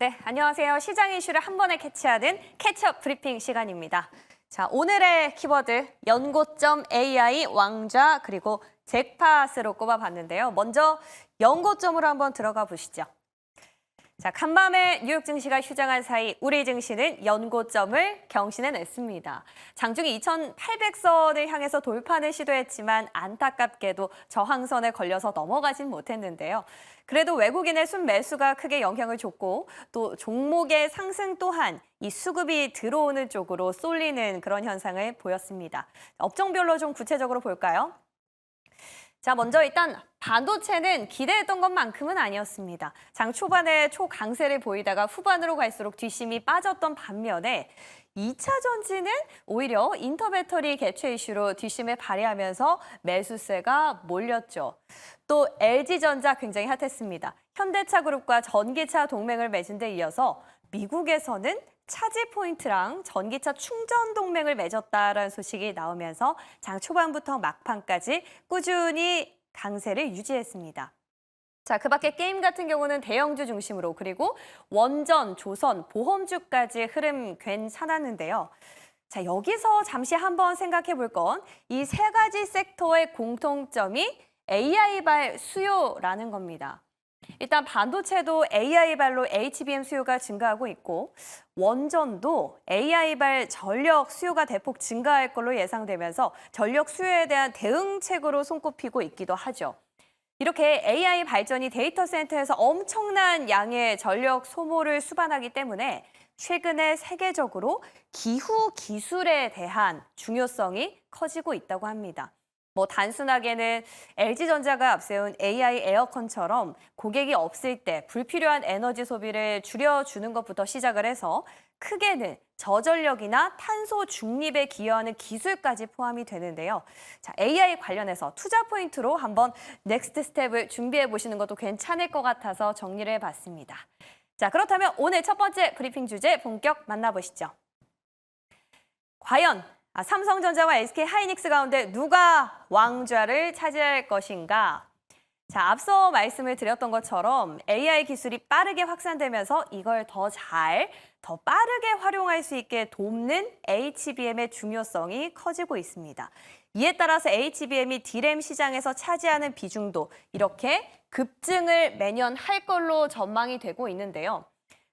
네, 안녕하세요. 시장 이슈를 한 번에 캐치하는 캐치업 브리핑 시간입니다. 자, 오늘의 키워드 연고점 AI 왕좌 그리고 잭팟으로 꼽아봤는데요. 먼저 연고점으로 한번 들어가 보시죠. 자, 간밤에 뉴욕 증시가 휴장한 사이 우리 증시는 연고점을 경신해냈습니다. 장중이 2,800선을 향해서 돌파는 시도했지만 안타깝게도 저항선에 걸려서 넘어가진 못했는데요. 그래도 외국인의 순매수가 크게 영향을 줬고 또 종목의 상승 또한 이 수급이 들어오는 쪽으로 쏠리는 그런 현상을 보였습니다. 업종별로 좀 구체적으로 볼까요? 자, 먼저 일단 반도체는 기대했던 것만큼은 아니었습니다. 장 초반에 초강세를 보이다가 후반으로 갈수록 뒷심이 빠졌던 반면에 2차 전지는 오히려 인터배터리 개최 이슈로 뒷심을 발휘하면서 매수세가 몰렸죠. 또 LG전자 굉장히 핫했습니다. 현대차 그룹과 전기차 동맹을 맺은 데 이어서 미국에서는 차지 포인트랑 전기차 충전 동맹을 맺었다라는 소식이 나오면서 장 초반부터 막판까지 꾸준히 강세를 유지했습니다. 자, 그 밖에 게임 같은 경우는 대형주 중심으로 그리고 원전, 조선, 보험주까지 흐름 괜찮았는데요. 자, 여기서 잠시 한번 생각해 볼 건 이 세 가지 섹터의 공통점이 AI발 수요라는 겁니다. 일단 반도체도 AI발로 HBM 수요가 증가하고 있고 원전도 AI발 전력 수요가 대폭 증가할 걸로 예상되면서 전력 수요에 대한 대응책으로 손꼽히고 있기도 하죠. 이렇게 AI 발전이 데이터 센터에서 엄청난 양의 전력 소모를 수반하기 때문에 최근에 세계적으로 기후 기술에 대한 중요성이 커지고 있다고 합니다. 단순하게는 LG전자가 앞세운 AI 에어컨처럼 고객이 없을 때 불필요한 에너지 소비를 줄여주는 것부터 시작을 해서 크게는 저전력이나 탄소 중립에 기여하는 기술까지 포함이 되는데요. 자, AI 관련해서 투자 포인트로 한번 넥스트 스텝을 준비해 보시는 것도 괜찮을 것 같아서 정리를 해봤습니다. 자, 그렇다면 오늘 첫 번째 브리핑 주제 본격 만나보시죠. 과연 삼성전자와 SK하이닉스 가운데 누가 왕좌를 차지할 것인가? 자, 앞서 말씀을 드렸던 것처럼 AI 기술이 빠르게 확산되면서 이걸 더 빠르게 활용할 수 있게 돕는 HBM의 중요성이 커지고 있습니다. 이에 따라서 HBM이 D램 시장에서 차지하는 비중도 이렇게 급증을 매년 할 걸로 전망이 되고 있는데요.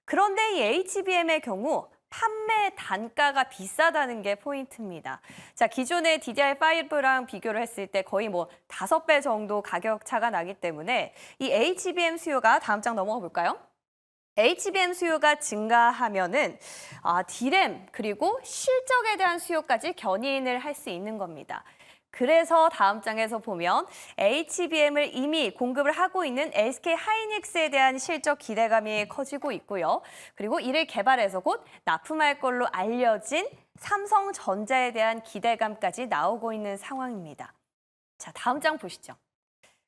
그런데 이 HBM의 경우 판매 단가가 비싸다는 게 포인트입니다. 자, 기존의 DDR5랑 비교를 했을 때 거의 5배 정도 가격 차가 나기 때문에 이 HBM 수요가 다음 장 넘어가 볼까요? HBM 수요가 증가하면은 D램 그리고 실적에 대한 수요까지 견인을 할 수 있는 겁니다. 그래서 다음 장에서 보면 HBM을 이미 공급을 하고 있는 SK하이닉스에 대한 실적 기대감이 커지고 있고요. 그리고 이를 개발해서 곧 납품할 걸로 알려진 삼성전자에 대한 기대감까지 나오고 있는 상황입니다. 자, 다음 장 보시죠.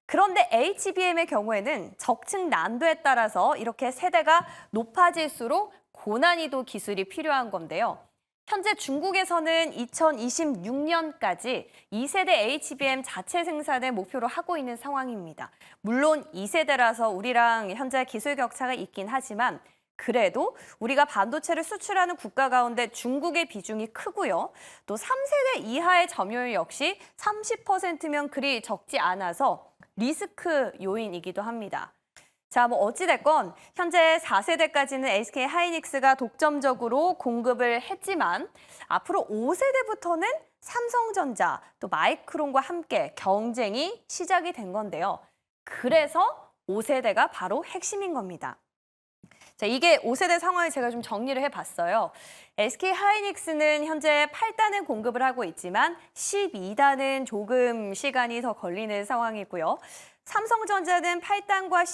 그런데 HBM의 경우에는 적층 난도에 따라서 이렇게 세대가 높아질수록 고난이도 기술이 필요한 건데요. 현재 중국에서는 2026년까지 2세대 HBM 자체 생산을 목표로 하고 있는 상황입니다. 물론 2세대라서 우리랑 현재 기술 격차가 있긴 하지만 그래도 우리가 반도체를 수출하는 국가 가운데 중국의 비중이 크고요. 또 3세대 이하의 점유율 역시 30%면 그리 적지 않아서 리스크 요인이기도 합니다. 자, 어찌됐건 현재 4세대까지는 SK하이닉스가 독점적으로 공급을 했지만 앞으로 5세대부터는 삼성전자, 또 마이크론과 함께 경쟁이 시작이 된 건데요. 그래서 5세대가 바로 핵심인 겁니다. 자, 이게 5세대 상황을 제가 좀 정리를 해봤어요. SK하이닉스는 현재 8단을 공급을 하고 있지만 12단은 조금 시간이 더 걸리는 상황이고요. 삼성전자는 8단과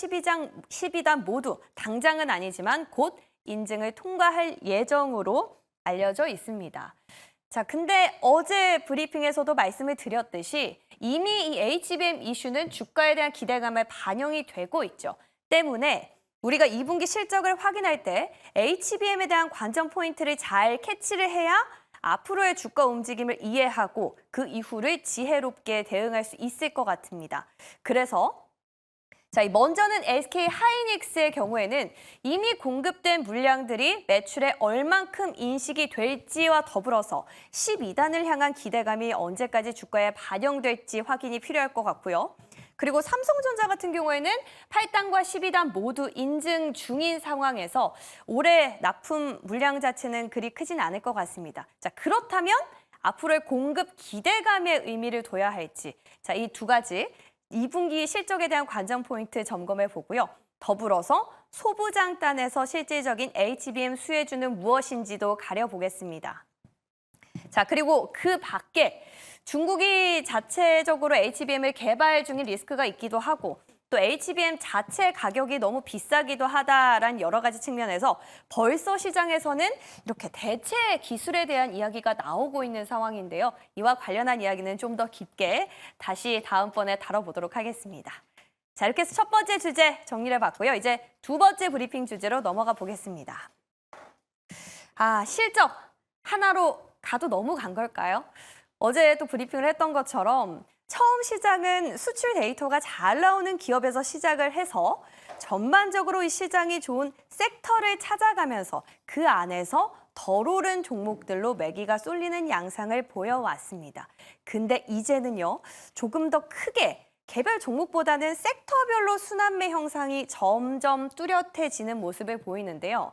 12단 모두 당장은 아니지만 곧 인증을 통과할 예정으로 알려져 있습니다. 자, 근데 어제 브리핑에서도 말씀을 드렸듯이 이미 이 HBM 이슈는 주가에 대한 기대감에 반영이 되고 있죠. 때문에 우리가 2분기 실적을 확인할 때 HBM에 대한 관전 포인트를 잘 캐치를 해야 앞으로의 주가 움직임을 이해하고 그 이후를 지혜롭게 대응할 수 있을 것 같습니다. 그래서 자, 먼저는 SK 하이닉스의 경우에는 이미 공급된 물량들이 매출에 얼만큼 인식이 될지와 더불어서 12단을 향한 기대감이 언제까지 주가에 반영될지 확인이 필요할 것 같고요. 그리고 삼성전자 같은 경우에는 8단과 12단 모두 인증 중인 상황에서 올해 납품 물량 자체는 그리 크진 않을 것 같습니다. 자, 그렇다면 앞으로의 공급 기대감의 의미를 둬야 할지, 자, 이 두 가지 2분기 실적에 대한 관전 포인트 점검해 보고요. 더불어서 소부장단에서 실질적인 HBM 수혜주는 무엇인지도 가려보겠습니다. 자, 그리고 그 밖에 중국이 자체적으로 HBM을 개발 중인 리스크가 있기도 하고 또 HBM 자체 가격이 너무 비싸기도 하다라는 여러 가지 측면에서 벌써 시장에서는 이렇게 대체 기술에 대한 이야기가 나오고 있는 상황인데요. 이와 관련한 이야기는 좀 더 깊게 다시 다음번에 다뤄보도록 하겠습니다. 자, 이렇게 해서 첫 번째 주제 정리를 해봤고요. 이제 두 번째 브리핑 주제로 넘어가 보겠습니다. 실적 하나로 가도 너무 간 걸까요? 어제 또 브리핑을 했던 것처럼 처음 시장은 수출 데이터가 잘 나오는 기업에서 시작을 해서 전반적으로 이 시장이 좋은 섹터를 찾아가면서 그 안에서 덜 오른 종목들로 매기가 쏠리는 양상을 보여왔습니다. 근데 이제는요, 조금 더 크게 개별 종목보다는 섹터별로 순환매 형상이 점점 뚜렷해지는 모습을 보이는데요.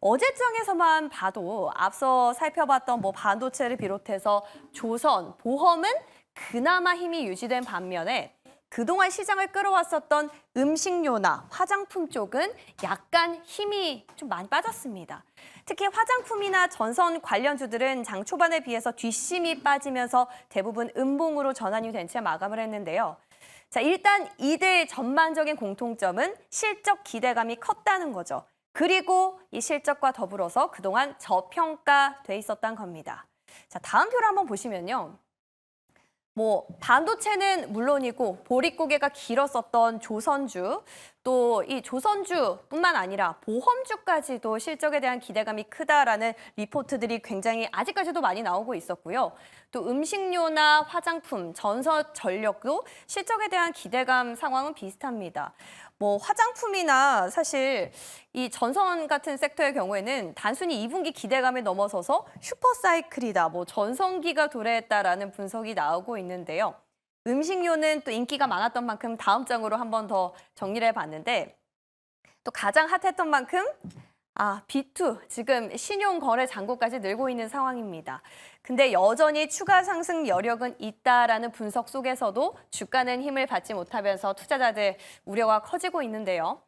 어제장에서만 봐도 앞서 살펴봤던 반도체를 비롯해서 조선, 보험은 그나마 힘이 유지된 반면에 그동안 시장을 끌어왔었던 음식료나 화장품 쪽은 약간 힘이 좀 많이 빠졌습니다. 특히 화장품이나 전선 관련주들은 장 초반에 비해서 뒷심이 빠지면서 대부분 음봉으로 전환이 된 채 마감을 했는데요. 자, 일단 이들 전반적인 공통점은 실적 기대감이 컸다는 거죠. 그리고 이 실적과 더불어서 그동안 저평가돼 있었던 겁니다. 자, 다음 표를 한번 보시면요. 반도체는 물론이고 보릿고개가 길었었던 조선주, 또 이 조선주뿐만 아니라 보험주까지도 실적에 대한 기대감이 크다라는 리포트들이 굉장히 아직까지도 많이 나오고 있었고요. 또 음식료나 화장품, 전선전력도 실적에 대한 기대감 상황은 비슷합니다. 화장품이나 사실 이 전선 같은 섹터의 경우에는 단순히 2분기 기대감을 넘어서서 슈퍼사이클이다, 전성기가 도래했다라는 분석이 나오고 있는데요. 음식료는 또 인기가 많았던 만큼 다음 장으로 한 번 더 정리를 해봤는데 또 가장 핫했던 만큼 B2, 지금 신용거래 잔고까지 늘고 있는 상황입니다. 근데 여전히 추가 상승 여력은 있다라는 분석 속에서도 주가는 힘을 받지 못하면서 투자자들 우려가 커지고 있는데요.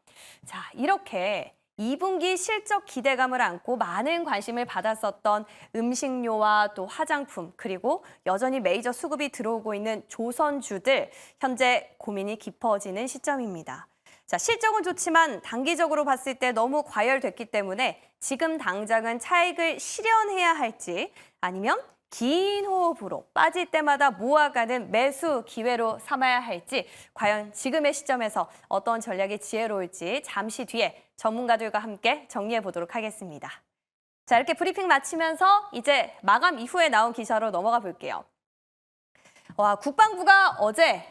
자, 이렇게 2분기 실적 기대감을 안고 많은 관심을 받았었던 음식료와 또 화장품, 그리고 여전히 메이저 수급이 들어오고 있는 조선주들, 현재 고민이 깊어지는 시점입니다. 자, 실적은 좋지만 단기적으로 봤을 때 너무 과열됐기 때문에 지금 당장은 차익을 실현해야 할지 아니면 긴 호흡으로 빠질 때마다 모아가는 매수 기회로 삼아야 할지 과연 지금의 시점에서 어떤 전략이 지혜로울지 잠시 뒤에 전문가들과 함께 정리해 보도록 하겠습니다. 자, 이렇게 브리핑 마치면서 이제 마감 이후에 나온 기사로 넘어가 볼게요. 국방부가 어제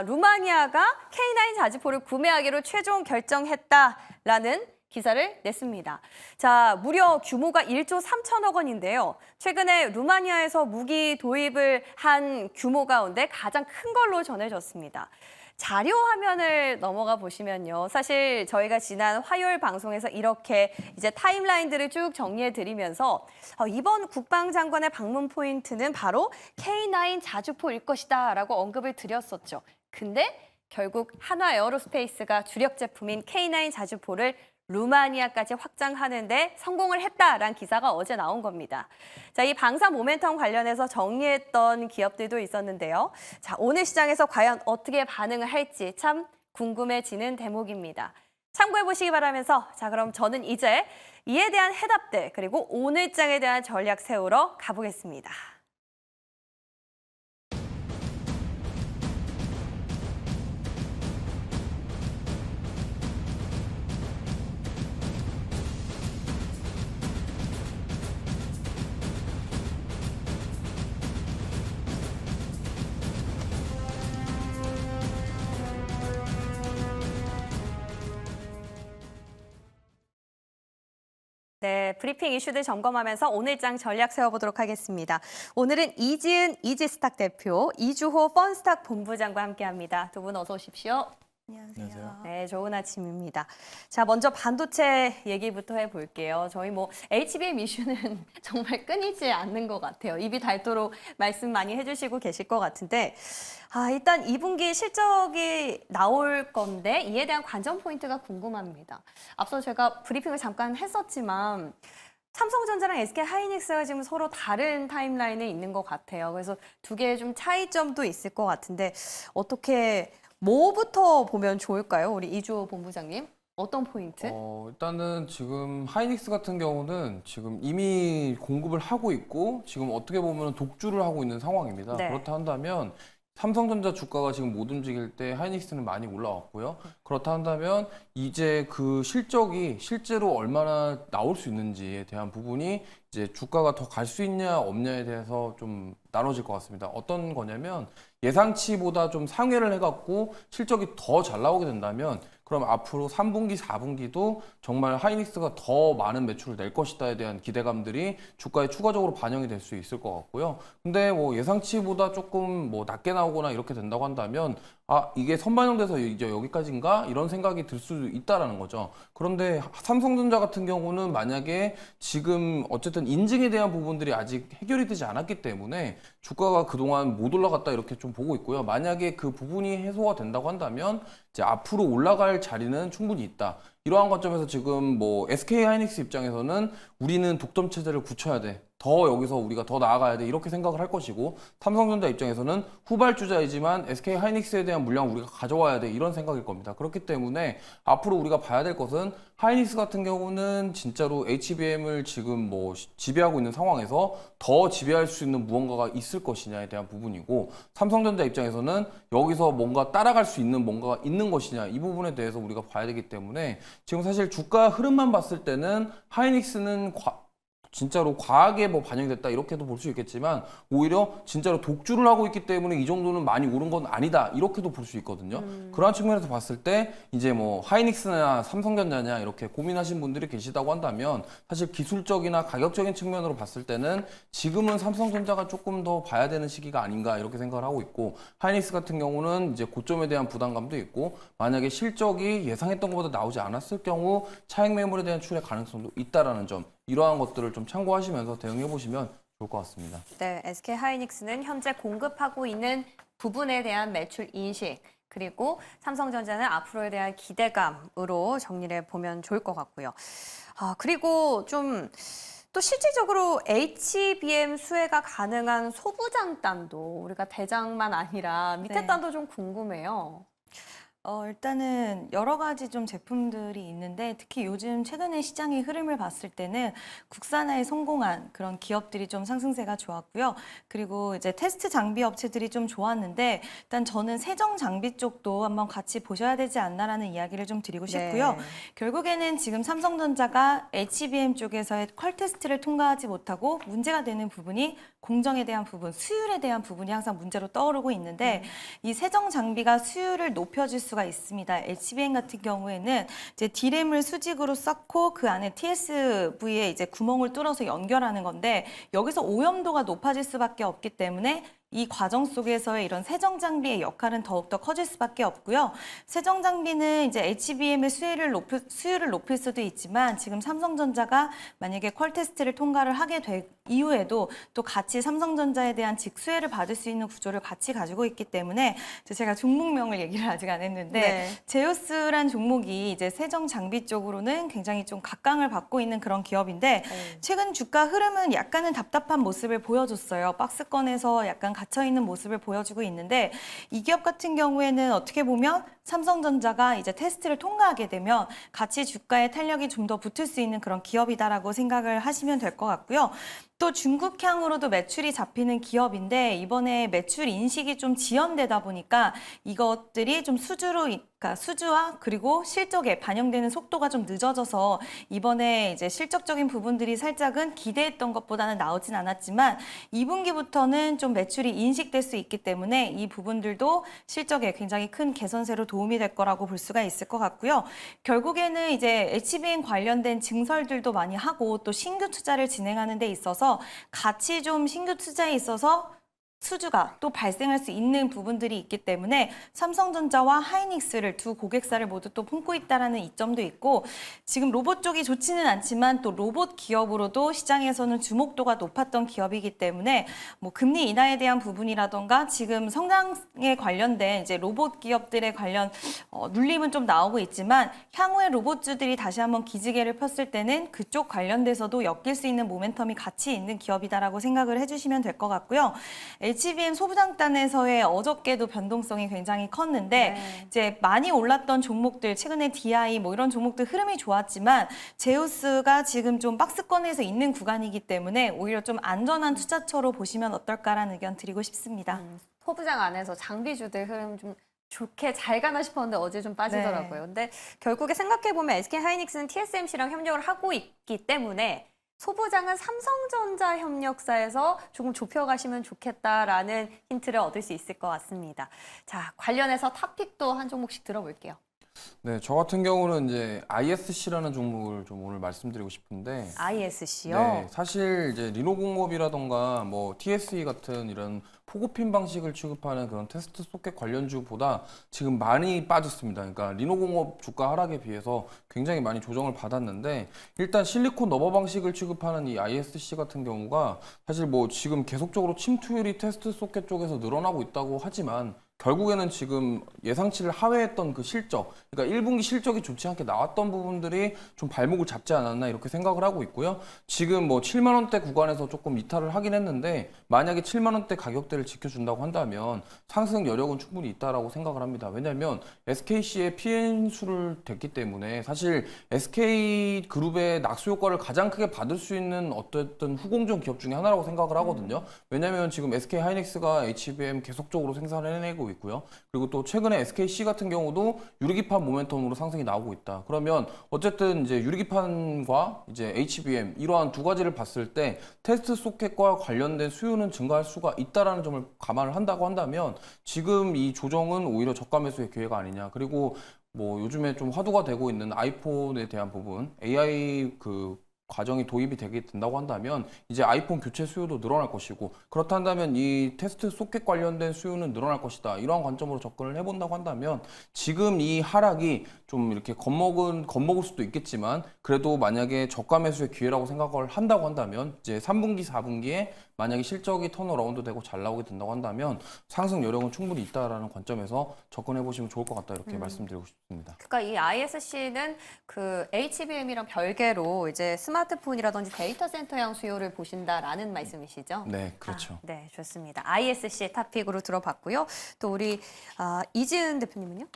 루마니아가 K9 자주포를 구매하기로 최종 결정했다라는 기사를 냈습니다. 자, 무려 규모가 1조 3천억 원인데요. 최근에 루마니아에서 무기 도입을 한 규모 가운데 가장 큰 걸로 전해졌습니다. 자료 화면을 넘어가 보시면요. 사실 저희가 지난 화요일 방송에서 이렇게 이제 타임라인들을 쭉 정리해 드리면서 이번 국방장관의 방문 포인트는 바로 K9 자주포일 것이다라고 언급을 드렸었죠. 근데 결국 한화 에어로스페이스가 주력 제품인 K9 자주포를 루마니아까지 확장하는 데 성공을 했다라는 기사가 어제 나온 겁니다. 자, 이 방산 모멘텀 관련해서 정리했던 기업들도 있었는데요. 자, 오늘 시장에서 과연 어떻게 반응을 할지 참 궁금해지는 대목입니다. 참고해 보시기 바라면서 자, 그럼 저는 이제 이에 대한 해답들 그리고 오늘장에 대한 전략 세우러 가보겠습니다. 네, 브리핑 이슈들 점검하면서 오늘장 전략 세워보도록 하겠습니다. 오늘은 이지은 이지스탁 대표, 이주호 펀스탁 본부장과 함께합니다. 두 분 어서 오십시오. 안녕하세요. 네, 좋은 아침입니다. 자, 먼저 반도체 얘기부터 해볼게요. 저희 HBM 이슈는 정말 끊이지 않는 것 같아요. 입이 닳도록 말씀 많이 해주시고 계실 것 같은데, 일단 2분기 실적이 나올 건데 이에 대한 관전 포인트가 궁금합니다. 앞서 제가 브리핑을 잠깐 했었지만 삼성전자랑 SK하이닉스가 지금 서로 다른 타임라인에 있는 것 같아요. 그래서 두 개의 좀 차이점도 있을 것 같은데 어떻게 뭐부터 보면 좋을까요? 우리 이주호 본부장님. 어떤 포인트? 일단은 지금 하이닉스 같은 경우는 지금 이미 공급을 하고 있고 지금 어떻게 보면 독주를 하고 있는 상황입니다. 네. 그렇다 한다면 삼성전자 주가가 지금 못 움직일 때 하이닉스는 많이 올라왔고요. 그렇다 한다면 이제 그 실적이 실제로 얼마나 나올 수 있는지에 대한 부분이 이제 주가가 더 갈 수 있냐 없냐에 대해서 좀 나눠질 것 같습니다. 어떤 거냐면 예상치보다 좀 상회를 해갖고 실적이 더 잘 나오게 된다면 그럼 앞으로 3분기, 4분기도 정말 하이닉스가 더 많은 매출을 낼 것이다에 대한 기대감들이 주가에 추가적으로 반영이 될 수 있을 것 같고요. 근데 예상치보다 조금 낮게 나오거나 이렇게 된다고 한다면 이게 선반영돼서 이제 여기까지인가? 이런 생각이 들 수 있다라는 거죠. 그런데 삼성전자 같은 경우는 만약에 지금 어쨌든 인증에 대한 부분들이 아직 해결이 되지 않았기 때문에 주가가 그동안 못 올라갔다 이렇게 좀 보고 있고요. 만약에 그 부분이 해소가 된다고 한다면 이제 앞으로 올라갈 자리는 충분히 있다. 이러한 관점에서 지금 SK하이닉스 입장에서는 우리는 독점 체제를 굳혀야 돼. 더 여기서 우리가 더 나아가야 돼. 이렇게 생각을 할 것이고 삼성전자 입장에서는 후발주자이지만 SK하이닉스에 대한 물량 우리가 가져와야 돼. 이런 생각일 겁니다. 그렇기 때문에 앞으로 우리가 봐야 될 것은 하이닉스 같은 경우는 진짜로 HBM을 지금 지배하고 있는 상황에서 더 지배할 수 있는 무언가가 있을 것이냐에 대한 부분이고 삼성전자 입장에서는 여기서 뭔가 따라갈 수 있는 뭔가가 있는 것이냐 이 부분에 대해서 우리가 봐야 되기 때문에 지금 사실 주가 흐름만 봤을 때는 하이닉스는 진짜로 과하게 반영이 됐다 이렇게도 볼 수 있겠지만 오히려 진짜로 독주를 하고 있기 때문에 이 정도는 많이 오른 건 아니다 이렇게도 볼 수 있거든요. 그러한 측면에서 봤을 때 이제 하이닉스나 삼성전자냐 이렇게 고민하신 분들이 계시다고 한다면 사실 기술적이나 가격적인 측면으로 봤을 때는 지금은 삼성전자가 조금 더 봐야 되는 시기가 아닌가 이렇게 생각을 하고 있고 하이닉스 같은 경우는 이제 고점에 대한 부담감도 있고 만약에 실적이 예상했던 것보다 나오지 않았을 경우 차익 매물에 대한 출회 가능성도 있다라는 점 이러한 것들을 좀 참고하시면서 대응해 보시면 좋을 것 같습니다. 네, SK하이닉스는 현재 공급하고 있는 부분에 대한 매출 인식 그리고 삼성전자는 앞으로에 대한 기대감으로 정리를 보면 좋을 것 같고요. 그리고 또 실질적으로 HBM 수혜가 가능한 소부장 단도 우리가 대장만 아니라 밑에 네. 단도 좀 궁금해요. 일단은 여러 가지 좀 제품들이 있는데 특히 요즘 최근에 시장의 흐름을 봤을 때는 국산화에 성공한 그런 기업들이 좀 상승세가 좋았고요. 그리고 이제 테스트 장비 업체들이 좀 좋았는데 일단 저는 세정 장비 쪽도 한번 같이 보셔야 되지 않나라는 이야기를 좀 드리고 싶고요. 네. 결국에는 지금 삼성전자가 HBM 쪽에서의 퀄 테스트를 통과하지 못하고 문제가 되는 부분이 공정에 대한 부분, 수율에 대한 부분이 항상 문제로 떠오르고 있는데 이 세정 장비가 수율을 높여줄 수가 있습니다. HBM 같은 경우에는 이제 D램을 수직으로 쌓고 그 안에 TSV에 이제 구멍을 뚫어서 연결하는 건데 여기서 오염도가 높아질 수밖에 없기 때문에 이 과정 속에서의 이런 세정 장비의 역할은 더욱더 커질 수밖에 없고요. 세정 장비는 이제 HBM의 수율을 높일 수도 있지만 지금 삼성전자가 만약에 퀄 테스트를 통과를 하게 될 이후에도 또 같이 삼성전자에 대한 직수혜를 받을 수 있는 구조를 같이 가지고 있기 때문에 제가 종목명을 얘기를 아직 안 했는데 네. 제우스란 종목이 이제 세정 장비 쪽으로는 굉장히 좀 각광을 받고 있는 그런 기업인데 최근 주가 흐름은 약간은 답답한 모습을 보여줬어요. 박스권에서 약간 갇혀있는 모습을 보여주고 있는데 이 기업 같은 경우에는 어떻게 보면 삼성전자가 이제 테스트를 통과하게 되면 같이 주가의 탄력이 좀 더 붙을 수 있는 그런 기업이다라고 생각을 하시면 될 것 같고요. 또 중국향으로도 매출이 잡히는 기업인데 이번에 매출 인식이 좀 지연되다 보니까 이것들이 좀 그러니까 수주와 그리고 실적에 반영되는 속도가 좀 늦어져서 이번에 이제 실적적인 부분들이 살짝은 기대했던 것보다는 나오진 않았지만 2분기부터는 좀 매출이 인식될 수 있기 때문에 이 부분들도 실적에 굉장히 큰 개선세로 도움이 될 거라고 볼 수가 있을 것 같고요. 결국에는 이제 HBM 관련된 증설들도 많이 하고 또 신규 투자를 진행하는 데 있어서 같이 좀 신규 투자에 있어서 수주가 또 발생할 수 있는 부분들이 있기 때문에 삼성전자와 하이닉스를 두 고객사를 모두 또 품고 있다라는 이점도 있고 지금 로봇 쪽이 좋지는 않지만 또 로봇 기업으로도 시장에서는 주목도가 높았던 기업이기 때문에 뭐 금리 인하에 대한 부분이라던가 지금 성장에 관련된 이제 로봇 기업들의 관련 눌림은 좀 나오고 있지만 향후에 로봇주들이 다시 한번 기지개를 폈을 때는 그쪽 관련돼서도 엮일 수 있는 모멘텀이 같이 있는 기업이다라고 생각을 해주시면 될 것 같고요. HBM 소부장단에서의 어저께도 변동성이 굉장히 컸는데 이제 많이 올랐던 종목들 최근에 DI 뭐 이런 종목들 흐름이 좋았지만 제우스가 지금 좀 박스권에서 있는 구간이기 때문에 오히려 좀 안전한 투자처로 보시면 어떨까라는 의견 드리고 싶습니다. 소부장 안에서 장비주들 흐름 좀 좋게 잘 가나 싶었는데 어제 좀 빠지더라고요. 근데 결국에 생각해보면 SK하이닉스는 TSMC랑 협력을 하고 있기 때문에 소부장은 삼성전자 협력사에서 조금 좁혀가시면 좋겠다라는 힌트를 얻을 수 있을 것 같습니다. 자, 관련해서 탑픽도 한 종목씩 들어볼게요. 네, 저 같은 경우는 이제 ISC라는 종목을 좀 오늘 말씀드리고 싶은데 ISC요? 네, 사실 이제 리노공업이라던가 뭐 TSE 같은 이런 포고핀 방식을 취급하는 그런 테스트 소켓 관련주보다 지금 많이 빠졌습니다. 그러니까 리노공업 주가 하락에 비해서 굉장히 많이 조정을 받았는데 일단 실리콘 러버 방식을 취급하는 이 ISC 같은 경우가 사실 뭐 지금 계속적으로 침투율이 테스트 소켓 쪽에서 늘어나고 있다고 하지만 결국에는 지금 예상치를 하회했던 그 실적, 그러니까 1분기 실적이 좋지 않게 나왔던 부분들이 좀 발목을 잡지 않았나 이렇게 생각을 하고 있고요. 지금 뭐 7만 원대 구간에서 조금 이탈을 하긴 했는데 만약에 7만 원대 가격대를 지켜준다고 한다면 상승 여력은 충분히 있다라고 생각을 합니다. 왜냐하면 SKC의 PN수를 됐기 때문에 사실 SK그룹의 낙수 효과를 가장 크게 받을 수 있는 어떤 후공정 기업 중에 하나라고 생각을 하거든요. 왜냐하면 지금 SK하이닉스가 HBM 계속적으로 생산을 해내고 있고요. 그리고 또 최근에 SKC 같은 경우도 유리기판 모멘텀으로 상승이 나오고 있다. 그러면 어쨌든 이제 유리기판과 이제 HBM 이러한 두 가지를 봤을 때 테스트 소켓과 관련된 수요는 증가할 수가 있다라는 점을 감안을 한다고 한다면 지금 이 조정은 오히려 저가 매수의 기회가 아니냐. 그리고 뭐 요즘에 좀 화두가 되고 있는 아이폰에 대한 부분, AI 그 과정이 도입이 되게 된다고 한다면 이제 아이폰 교체 수요도 늘어날 것이고 그렇다 한다면 이 테스트 소켓 관련된 수요는 늘어날 것이다. 이러한 관점으로 접근을 해본다고 한다면 지금 이 하락이 좀 이렇게 겁먹을 수도 있겠지만 그래도 만약에 저가 매수의 기회라고 생각을 한다고 한다면 이제 3분기, 4분기에 만약에 실적이 턴어라운드 되고 잘 나오게 된다고 한다면 상승 여력은 충분히 있다라는 관점에서 접근해 보시면 좋을 것 같다 이렇게 말씀드리고 싶습니다. 그러니까 이 ISC는 그 HBM이랑 별개로 이제 스마트폰이라든지 데이터 센터형 수요를 보신다라는 말씀이시죠? 네, 그렇죠. 네, 좋습니다. ISC의 탑픽으로 들어봤고요. 또 우리 이지은 대표님은요?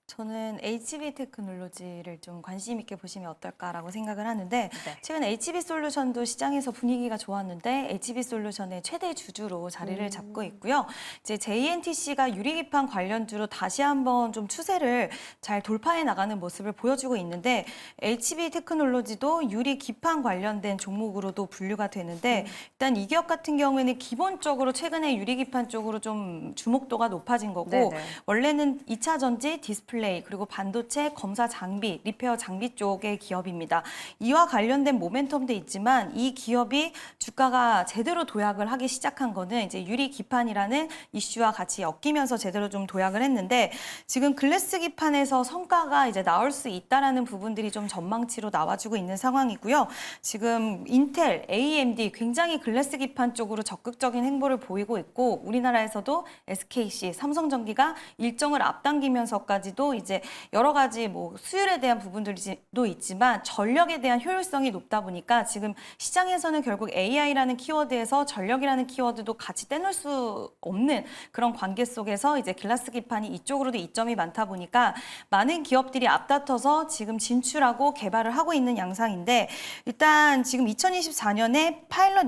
저는 HB 테크놀로지를 좀 관심 있게 보시면 어떨까라고 생각을 하는데 네. 최근 HB 솔루션도 시장에서 분위기가 좋았는데 HB 솔루션의 최대 주주로 자리를 잡고 있고요. 이제 JNTC가 유리기판 관련주로 다시 한번 좀 추세를 잘 돌파해 나가는 모습을 보여주고 있는데 HB 테크놀로지도 유리기판 관련된 종목으로도 분류가 되는데 일단 이 기업 같은 경우에는 기본적으로 최근에 유리기판 쪽으로 좀 주목도가 높아진 거고 네네. 원래는 2차 전지, 디스플레이 그리고 반도체, 검사 장비, 리페어 장비 쪽의 기업입니다. 이와 관련된 모멘텀도 있지만 이 기업이 주가가 제대로 도약을 하기 시작한 거는 이제 유리 기판이라는 이슈와 같이 엮이면서 제대로 좀 도약을 했는데 지금 글래스 기판에서 성과가 이제 나올 수 있다라는 부분들이 좀 전망치로 나와주고 있는 상황이고요. 지금 인텔, AMD 굉장히 글래스 기판 쪽으로 적극적인 행보를 보이고 있고 우리나라에서도 SKC, 삼성전기가 일정을 앞당기면서까지도 중에서도 이제 여러 가지 뭐 수율에 대한 부분들도 있지만 전력에 대한 효율성이 높다 보니까 지금 시장에서는 결국 AI라는 키워드에서 전력이라는 키워드도 같이 떼놓을 수 없는 그런 관계 속에서 이제 글라스 기판이 이쪽으로도 이점이 많다 보니까 많은 기업들이 앞다퉈서 지금 진출하고 개발을 하고 있는 양상인데 일단 지금 2024년에 파일럿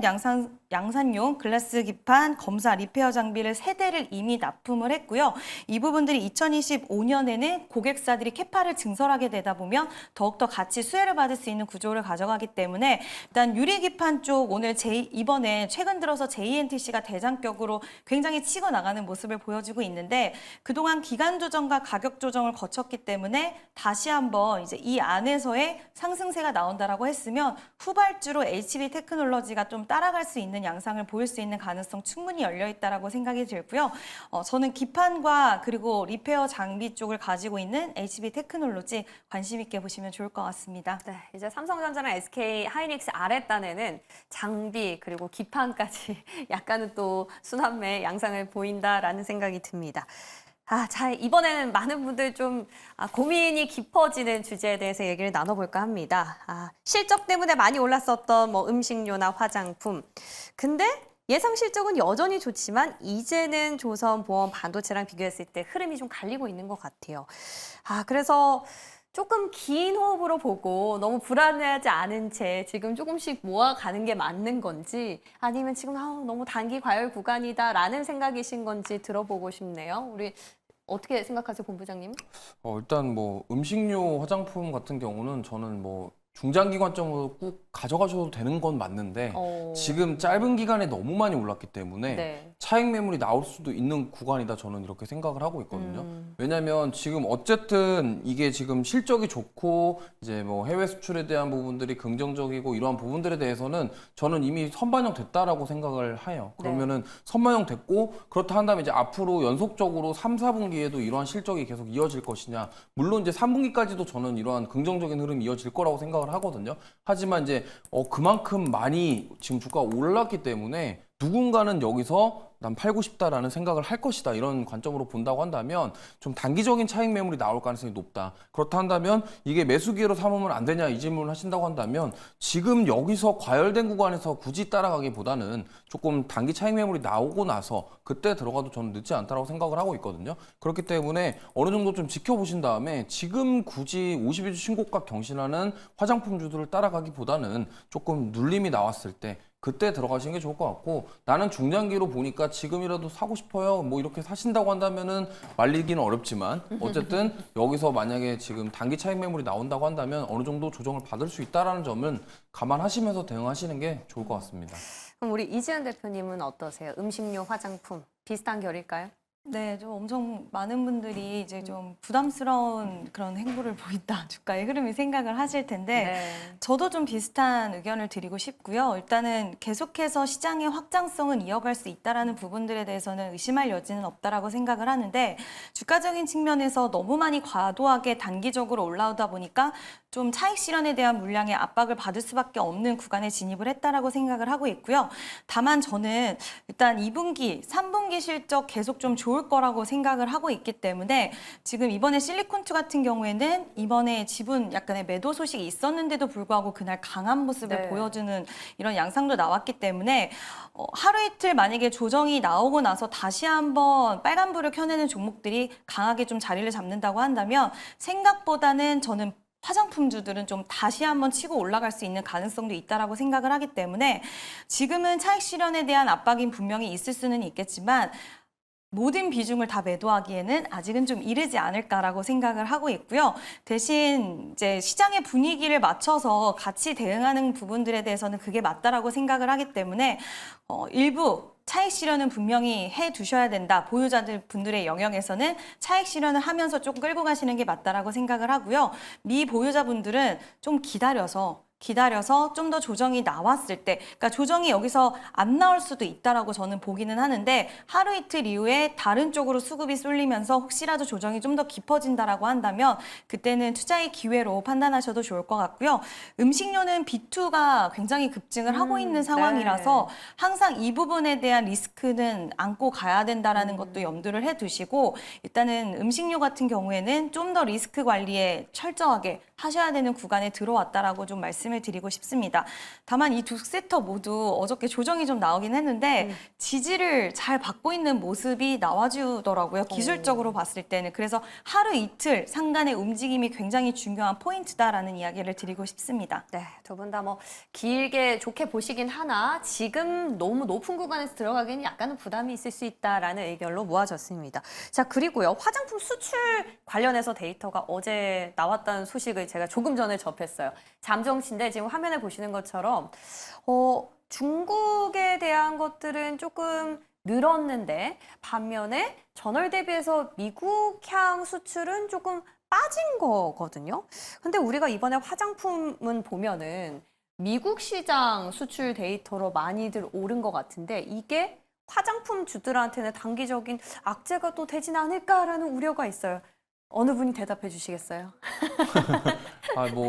양산용 글라스 기판 검사 리페어 장비를 3대를 이미 납품을 했고요. 이 부분들이 2025년에는 고객사들이 캐파를 증설하게 되다 보면 더욱더 같이 수혜를 받을 수 있는 구조를 가져가기 때문에 일단 유리 기판 쪽 오늘 이번에 최근 들어서 JNTC가 대장격으로 굉장히 치고 나가는 모습을 보여주고 있는데 그동안 기간 조정과 가격 조정을 거쳤기 때문에 다시 한번 이제 이 안에서의 상승세가 나온다라고 했으면 후발주로 HB 테크놀로지가 좀 따라갈 수 있는 양상을 보일 수 있는 가능성 충분히 열려 있다라고 생각이 들고요. 저는 기판과 그리고 리페어 장비 쪽을 가지고 있는 HB 테크놀로지 관심 있게 보시면 좋을 것 같습니다. 네, 이제 삼성전자랑 SK 하이닉스 아랫단에는 장비 그리고 기판까지 약간은 또 순환매 양상을 보인다라는 생각이 듭니다. 자, 이번에는 많은 분들 좀 고민이 깊어지는 주제에 대해서 얘기를 나눠볼까 합니다. 실적 때문에 많이 올랐었던 뭐 음식료나 화장품. 근데 예상 실적은 여전히 좋지만 이제는 조선보험 반도체랑 비교했을 때 흐름이 좀 갈리고 있는 것 같아요. 그래서 조금 긴 호흡으로 보고 너무 불안해하지 않은 채 지금 조금씩 모아가는 게 맞는 건지 아니면 지금 너무 단기 과열 구간이다라는 생각이신 건지 들어보고 싶네요. 우리 어떻게 생각하세요, 본부장님? 일단 뭐 음식료, 화장품 같은 경우는 저는 뭐 중장기 관점으로 꼭 가져가셔도 되는 건 맞는데 지금 짧은 기간에 너무 많이 올랐기 때문에 네. 차익 매물이 나올 수도 있는 구간이다 저는 이렇게 생각을 하고 있거든요. 왜냐하면 지금 어쨌든 이게 지금 실적이 좋고 이제 뭐 해외 수출에 대한 부분들이 긍정적이고 이러한 부분들에 대해서는 저는 이미 선반영 됐다라고 생각을 해요. 그러면은 선반영 됐고 그렇다 한다면 이제 앞으로 연속적으로 3, 4분기에도 이러한 실적이 계속 이어질 것이냐. 물론 이제 3분기까지도 저는 이러한 긍정적인 흐름이 이어질 거라고 생각을 하거든요. 하지만 이제 그만큼 많이 지금 주가가 올랐기 때문에 누군가는 여기서 난 팔고 싶다라는 생각을 할 것이다 이런 관점으로 본다고 한다면 좀 단기적인 차익 매물이 나올 가능성이 높다. 그렇다 한다면 이게 매수 기회로 삼으면 안 되냐 이 질문을 하신다고 한다면 지금 여기서 과열된 구간에서 굳이 따라가기보다는 조금 단기 차익 매물이 나오고 나서 그때 들어가도 저는 늦지 않다라고 생각을 하고 있거든요. 그렇기 때문에 어느 정도 좀 지켜보신 다음에 지금 굳이 52주 신고가 경신하는 화장품주들을 따라가기보다는 조금 눌림이 나왔을 때 그때 들어가시는 게 좋을 것 같고 나는 중장기로 보니까 지금이라도 사고 싶어요. 뭐 이렇게 사신다고 한다면은 말리기는 어렵지만 어쨌든 여기서 만약에 지금 단기 차익 매물이 나온다고 한다면 어느 정도 조정을 받을 수 있다라는 점은 감안하시면서 대응하시는 게 좋을 것 같습니다. 그럼 우리 이지은 대표님은 어떠세요? 음식료, 화장품 비슷한 결일까요? 네, 좀 엄청 많은 분들이 이제 좀 부담스러운 그런 행보를 보인다, 주가의 흐름이 생각을 하실 텐데, 네. 저도 좀 비슷한 의견을 드리고 싶고요. 일단은 계속해서 시장의 확장성은 이어갈 수 있다라는 부분들에 대해서는 의심할 여지는 없다라고 생각을 하는데, 주가적인 측면에서 너무 많이 과도하게 단기적으로 올라오다 보니까 좀 차익 실현에 대한 물량의 압박을 받을 수밖에 없는 구간에 진입을 했다라고 생각을 하고 있고요. 다만 저는 일단 2분기, 3분기 실적 계속 좀 좋을 거라고 생각을 하고 있기 때문에 지금 이번에 실리콘투 같은 경우에는 이번에 지분 약간의 매도 소식이 있었는데도 불구하고 그날 강한 모습을 네. 보여주는 이런 양상도 나왔기 때문에 하루 이틀 만약에 조정이 나오고 나서 다시 한번 빨간불을 켜내는 종목들이 강하게 좀 자리를 잡는다고 한다면 생각보다는 저는 화장품주들은 좀 다시 한번 치고 올라갈 수 있는 가능성도 있다라고 생각을 하기 때문에 지금은 차익 실현에 대한 압박이 분명히 있을 수는 있겠지만 모든 비중을 다 매도하기에는 아직은 좀 이르지 않을까라고 생각을 하고 있고요. 대신 이제 시장의 분위기를 맞춰서 같이 대응하는 부분들에 대해서는 그게 맞다라고 생각을 하기 때문에 일부 차익 실현은 분명히 해 두셔야 된다. 보유자들 분들의 영역에서는 차익 실현을 하면서 조금 끌고 가시는 게 맞다라고 생각을 하고요. 미보유자분들은 좀 기다려서 기다려서 좀 더 조정이 나왔을 때, 그러니까 조정이 여기서 안 나올 수도 있다라고 저는 보기는 하는데 하루 이틀 이후에 다른 쪽으로 수급이 쏠리면서 혹시라도 조정이 좀 더 깊어진다라고 한다면 그때는 투자의 기회로 판단하셔도 좋을 것 같고요. 음식료는 B2가 굉장히 급증을 하고 있는 상황이라서 항상 이 부분에 대한 리스크는 안고 가야 된다라는 것도 염두를 해두시고 일단은 음식료 같은 경우에는 좀 더 리스크 관리에 철저하게 하셔야 되는 구간에 들어왔다라고 좀 말씀을 드리고 싶습니다. 다만 이 두 섹터 모두 어저께 조정이 좀 나오긴 했는데 지지를 잘 받고 있는 모습이 나와주더라고요. 기술적으로 봤을 때는. 그래서 하루 이틀 상단의 움직임이 굉장히 중요한 포인트다라는 이야기를 드리고 싶습니다. 네, 두 분 다 뭐 길게 좋게 보시긴 하나 지금 너무 높은 구간에서 들어가기는 약간은 부담이 있을 수 있다라는 의견로 모아졌습니다. 자, 그리고요. 화장품 수출 관련해서 데이터가 어제 나왔다는 소식을 제가 조금 전에 접했어요. 잠정치인데 지금 화면에 보시는 것처럼 중국에 대한 것들은 조금 늘었는데 반면에 전월 대비해서 미국향 수출은 조금 빠진 거거든요. 근데 우리가 이번에 화장품은 보면은 미국 시장 수출 데이터로 많이들 오른 것 같은데 이게 화장품 주들한테는 단기적인 악재가 또 되진 않을까라는 우려가 있어요. 어느 분이 대답해 주시겠어요?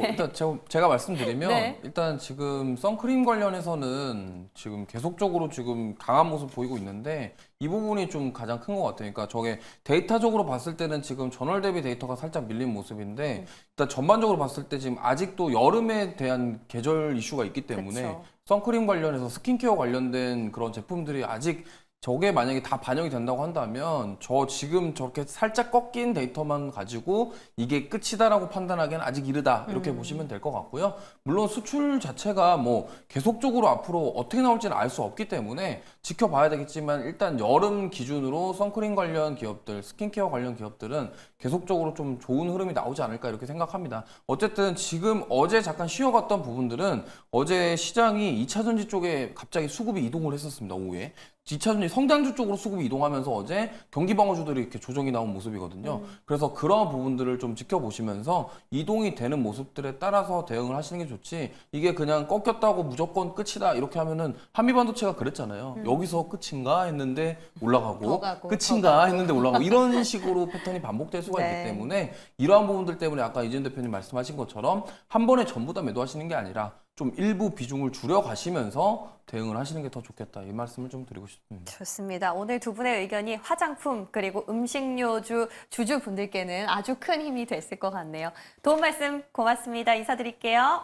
일단 제가 말씀드리면 네. 일단 지금 선크림 관련해서는 지금 계속적으로 지금 강한 모습 보이고 있는데 이 부분이 좀 가장 큰 것 같아요. 그러니까 저게 데이터적으로 봤을 때는 지금 전월 대비 데이터가 살짝 밀린 모습인데 일단 전반적으로 봤을 때 지금 아직도 여름에 대한 계절 이슈가 있기 때문에 그쵸. 선크림 관련해서 스킨케어 관련된 그런 제품들이 아직 저게 만약에 다 반영이 된다고 한다면 저 지금 저렇게 살짝 꺾인 데이터만 가지고 이게 끝이다라고 판단하기엔 아직 이르다 이렇게 보시면 될 것 같고요. 물론 수출 자체가 뭐 계속적으로 앞으로 어떻게 나올지는 알 수 없기 때문에 지켜봐야 되겠지만 일단 여름 기준으로 선크림 관련 기업들, 스킨케어 관련 기업들은 계속적으로 좀 좋은 흐름이 나오지 않을까 이렇게 생각합니다. 어쨌든 지금 어제 잠깐 쉬어갔던 부분들은 어제 시장이 2차전지 쪽에 갑자기 수급이 이동을 했었습니다. 오후에. 2차전지 성장주 쪽으로 수급이 이동하면서 어제 경기방어주들이 이렇게 조정이 나온 모습이거든요. 그래서 그런 부분들을 좀 지켜보시면서 이동이 되는 모습들에 따라서 대응을 하시는 게 좋지 이게 그냥 꺾였다고 무조건 끝이다 이렇게 하면은 한미반도체가 그랬잖아요. 여기서 끝인가 했는데 더 올라가고 가고, 끝인가 했는데 올라가고 이런 식으로 패턴이 반복될 수가 네. 있기 때문에 이러한 부분들 때문에 아까 이재현 대표님 말씀하신 것처럼 한 번에 전부 다 매도하시는 게 아니라 좀 일부 비중을 줄여가시면서 대응을 하시는 게 더 좋겠다 이 말씀을 좀 드리고 싶습니다. 좋습니다. 오늘 두 분의 의견이 화장품 그리고 음식료주 주주분들께는 아주 큰 힘이 됐을 것 같네요. 도움 말씀 고맙습니다. 인사드릴게요.